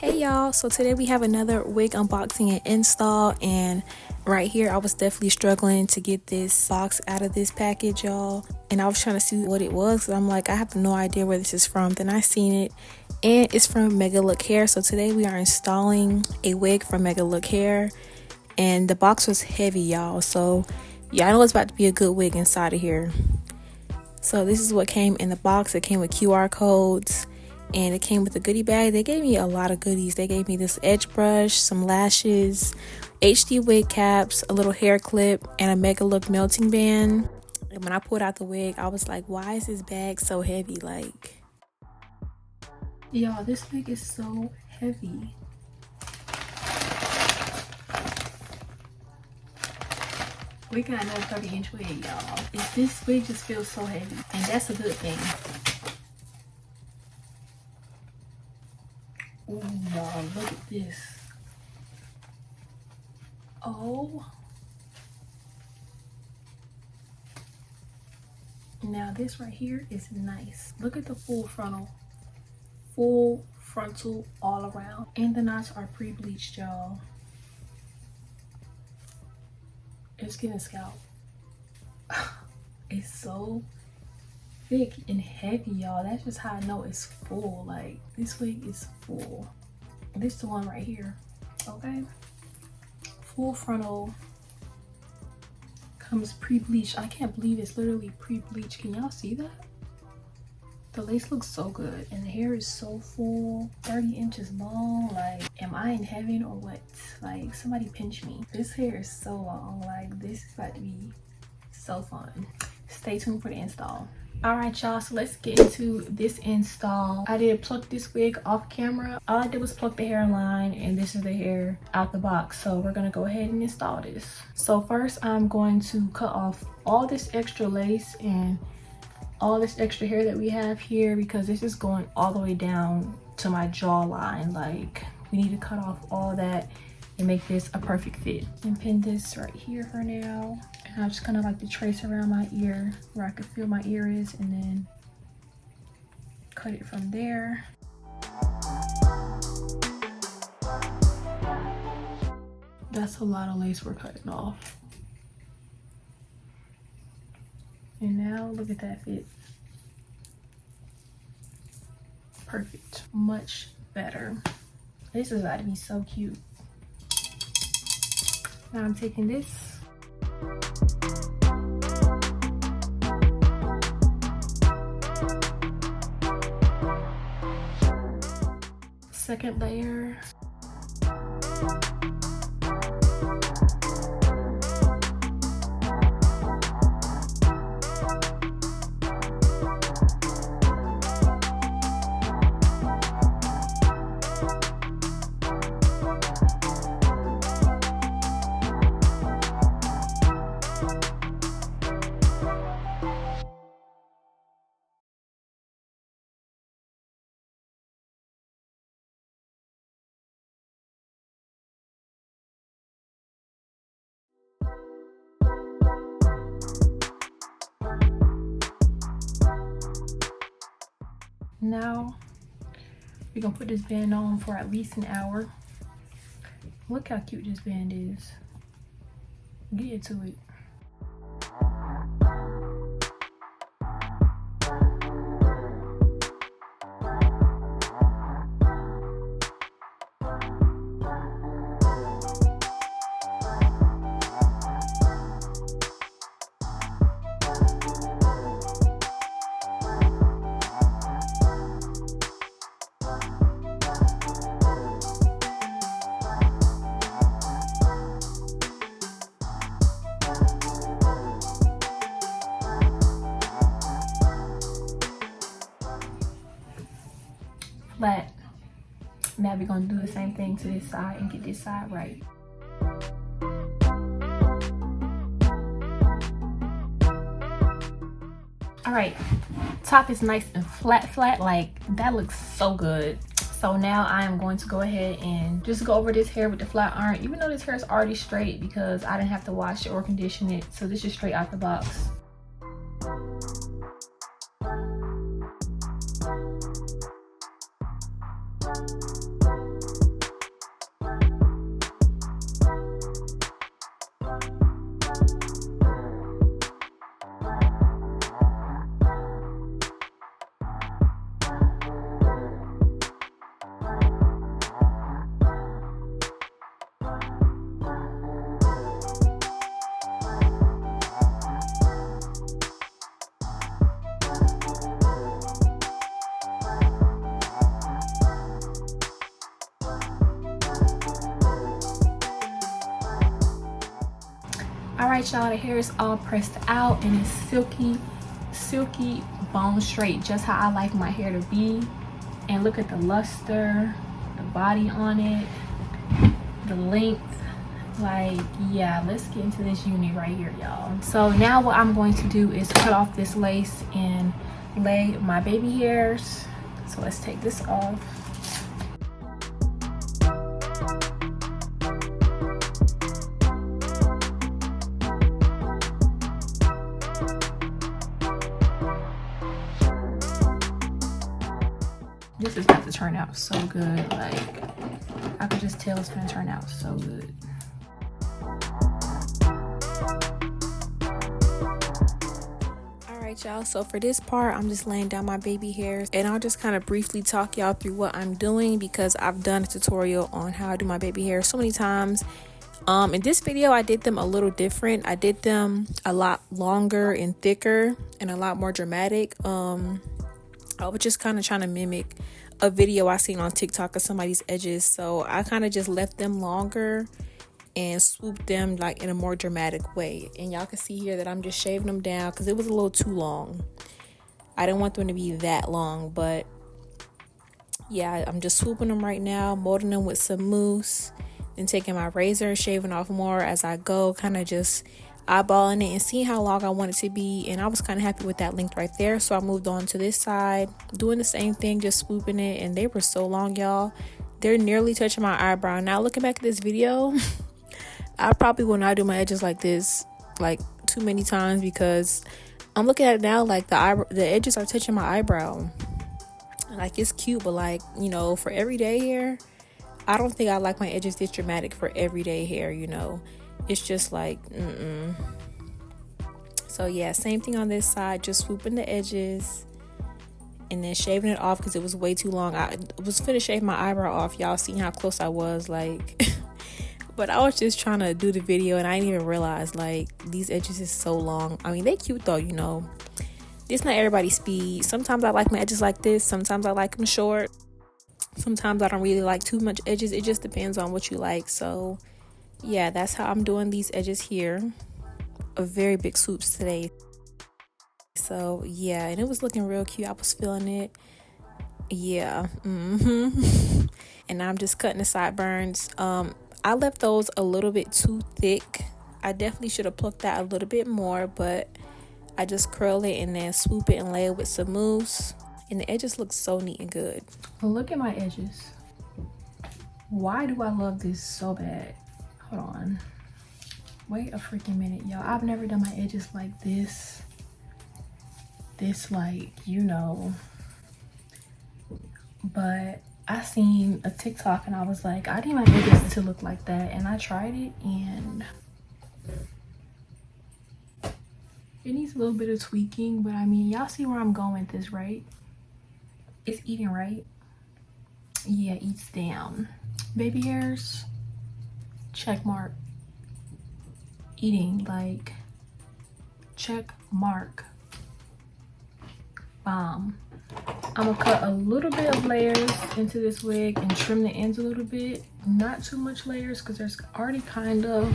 Hey y'all, so today we have another wig unboxing and install, and right here I was definitely struggling to get this box out of this package, y'all, and I was trying to see what it was. I'm like, I have no idea where this is from. Then I seen it and it's from MEGALOOK Hair. So today we are installing a wig from MEGALOOK Hair, and the box was heavy, y'all, so yeah, I know it's about to be a good wig inside of here. So this is what came in the box. It came with QR codes and it came with a goodie bag. They gave me a lot of goodies. They gave me this edge brush, some lashes, HD wig caps, a little hair clip, and a MEGALOOK melting band. And when I pulled out the wig, I was like, why is this bag so heavy? Like, y'all, this wig is so heavy. We got another 30-inch wig, y'all. This wig just feels so heavy, and that's a good thing. Oh, y'all, look at this. Oh. Now this right here is nice. Look at the full frontal. Full frontal all around. And the knots are pre-bleached, y'all. It's getting scalp. It's so thick and heavy, y'all. That's just how I know it's full. Like, this wig is full. This is the one right here, okay? Full frontal, comes pre-bleached. I can't believe it's literally pre-bleached. Can y'all see that? The lace looks so good, and the hair is so full, 30 inches long. Like, am I in heaven or what? Like, somebody pinch me. This hair is so long. Like, this is about to be so fun. Stay tuned for the install. All right, y'all, so let's get into this install. I did pluck this wig off camera. All I did was pluck the hairline, and this is the hair out the box. So we're gonna go ahead and install this. So first, I'm going to cut off all this extra lace and all this extra hair that we have here, because this is going all the way down to my jawline. Like, we need to cut off all that and make this a perfect fit. And pin this right here for now. And I just kind of like to trace around my ear where I can feel my ear is, and then cut it from there. That's a lot of lace we're cutting off. And now look at that fit. Perfect. Much better. This is about to be so cute. Now I'm taking this. Second layer. Now we're gonna put this band on for at least an hour. Look how cute this band is. Get into it. Flat. Now we're gonna do the same thing to this side and get this side right. All right, top is nice and flat, like that looks so good. So now I am going to go ahead and just go over this hair with the flat iron, even though this hair is already straight because I didn't have to wash it or condition it. So this is straight out the box. right, y'all, the hair is all pressed out and it's silky bone straight, just how I like my hair to be. And look at the luster, the body on it, the length. Like, yeah, let's get into this unit right here, y'all. So now what I'm going to do is cut off this lace and lay my baby hairs. So let's take this off. This is about to turn out so good. Like, I could just tell it's gonna turn out so good. Alright, y'all, so for this part, I'm just laying down my baby hairs, and I'll just kind of briefly talk y'all through what I'm doing, because I've done a tutorial on how I do my baby hair so many times. In this video, I did them a little different. I did them a lot longer and thicker and a lot more dramatic. I was just kind of trying to mimic a video I seen on TikTok of somebody's edges. So I kind of just left them longer and swooped them like in a more dramatic way. And y'all can see here that I'm just shaving them down because it was a little too long. I didn't want them to be that long, but yeah, I'm just swooping them right now, molding them with some mousse, then taking my razor and shaving off more as I go, kind of just eyeballing it and seeing how long I want it to be. And I was kind of happy with that length right there, so I moved on to this side, doing the same thing, just swooping it. And they were so long, y'all. They're nearly touching my eyebrow. Now looking back at this video, I probably will not do my edges like this like too many times, because I'm looking at it now, like the edges are touching my eyebrow. Like, it's cute, but like, you know, for everyday hair, I don't think I like my edges this dramatic for everyday hair, you know. It's just like, So yeah, same thing on this side, just swooping the edges and then shaving it off because it was way too long. I was finna shave my eyebrow off. Y'all seen how close I was, like but I was just trying to do the video and I didn't even realize like these edges is so long. I mean, they cute though, you know. It's not everybody's speed. Sometimes I like my edges like this, sometimes I like them short, sometimes I don't really like too much edges. It just depends on what you like. So yeah, that's how I'm doing these edges here. A very big swoops today. So yeah, and it was looking real cute. I was feeling it. Yeah. And now I'm just cutting the sideburns. I left those a little bit too thick. I definitely should have plucked that a little bit more, but I just curl it and then swoop it and lay it with some mousse. And the edges look so neat and good. Look at my edges. Why do I love this so bad? Hold on. Wait a freaking minute, y'all. I've never done my edges like this. Like, you know. But I seen a TikTok and I was like, I need my edges to look like that. And I tried it and it needs a little bit of tweaking. But I mean, y'all see where I'm going with this, right? It's eating, right? Yeah, eats down. Baby hairs, check mark. Eating, like, check mark. Bomb. I'm gonna cut a little bit of layers into this wig and trim the ends a little bit. Not too much layers because there's already kind of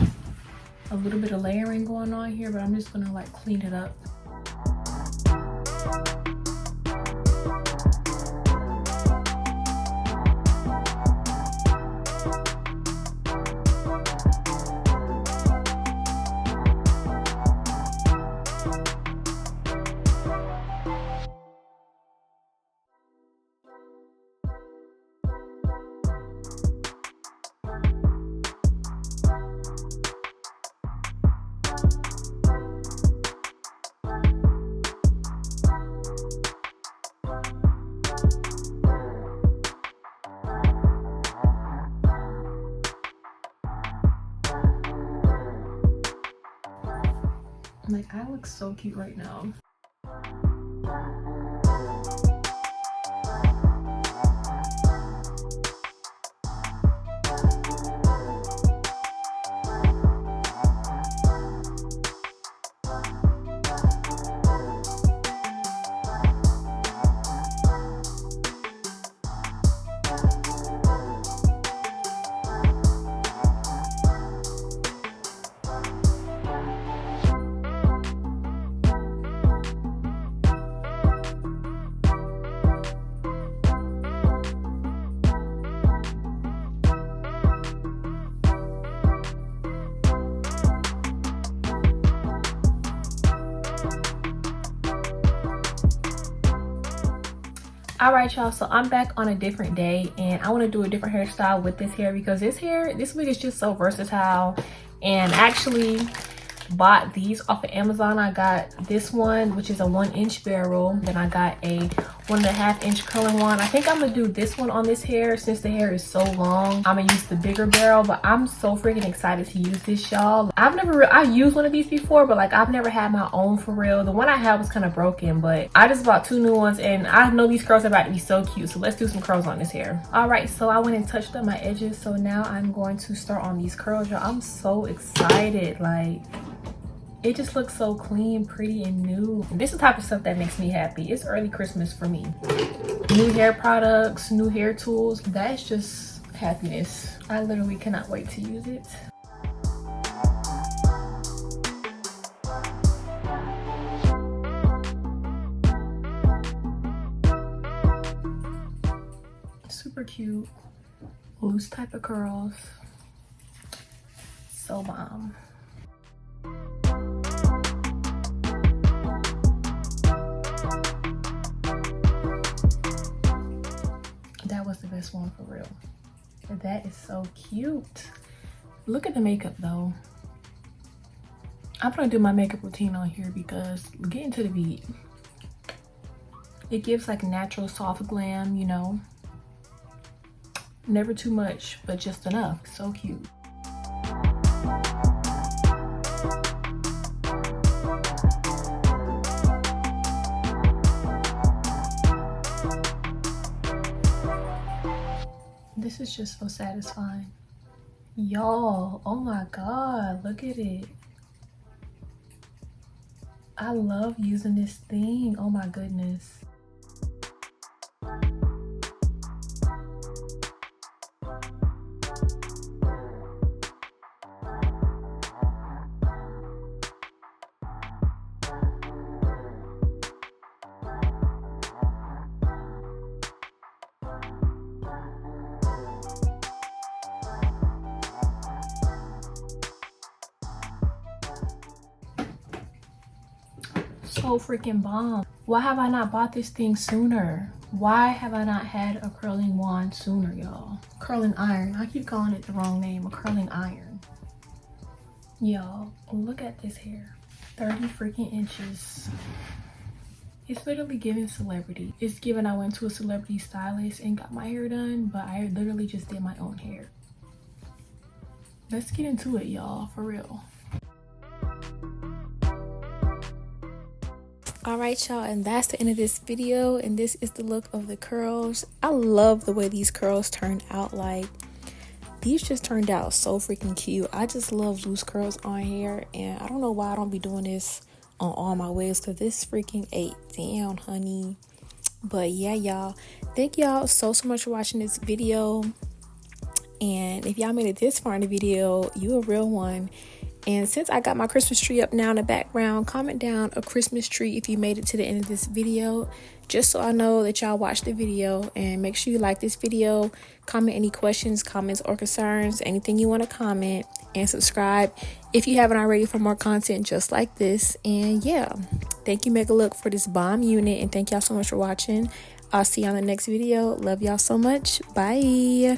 a little bit of layering going on here, but I'm just gonna like clean it up. Like, I look so cute right now. All right, y'all, so I'm back on a different day and I want to do a different hairstyle with this hair because this wig is just so versatile. And actually bought these off of Amazon. I got this one, which is a 1-inch barrel. Then I got a 1.5-inch curling one. I think I'm gonna do this one on this hair since the hair is so long. I'm gonna use the bigger barrel, but I'm so freaking excited to use this, y'all. I used one of these before, but like I've never had my own for real. The one I had was kind of broken, but I just bought 2 new ones and I know these curls are about to be so cute. So let's do some curls on this hair. All right, so I went and touched up my edges. So now I'm going to start on these curls, y'all. I'm so excited. Like, it just looks so clean, pretty, and new. This is the type of stuff that makes me happy. It's early Christmas for me. New hair products, new hair tools, that's just happiness. I literally cannot wait to use it. Super cute, loose type of curls. So bomb. That was the best one for real. That is so cute. Look at the makeup though. I'm gonna do my makeup routine on here because getting to the beat, it gives like natural soft glam, you know. Never too much, but just enough. So cute. This is just so satisfying. Y'all, oh my god, look at it. I love using this thing. Oh my goodness. So freaking bomb. Why have I not bought this thing sooner? Why have I not had a curling wand sooner, y'all? Curling iron. I keep calling it the wrong name. A curling iron. Y'all, look at this hair. 30 freaking inches. It's literally giving celebrity. It's given I went to a celebrity stylist and got my hair done, but I literally just did my own hair. Let's get into it, y'all, for real. All right, y'all, and that's the end of this video, and this is the look of the curls. I love the way these curls turned out. Like, these just turned out so freaking cute. I just love loose curls on hair, and I don't know why I don't be doing this on all my wigs, because this freaking ate down, honey. But yeah, y'all, thank y'all so much for watching this video, and if y'all made it this far in the video, you a real one. And since I got my Christmas tree up now in the background, comment down a Christmas tree if you made it to the end of this video, just so I know that y'all watched the video. And make sure you like this video, comment any questions, comments, or concerns, anything you want to comment, and subscribe if you haven't already for more content just like this. And yeah, thank you MEGALOOK for this bomb unit, and thank y'all so much for watching. I'll see you on the next video. Love y'all so much. Bye.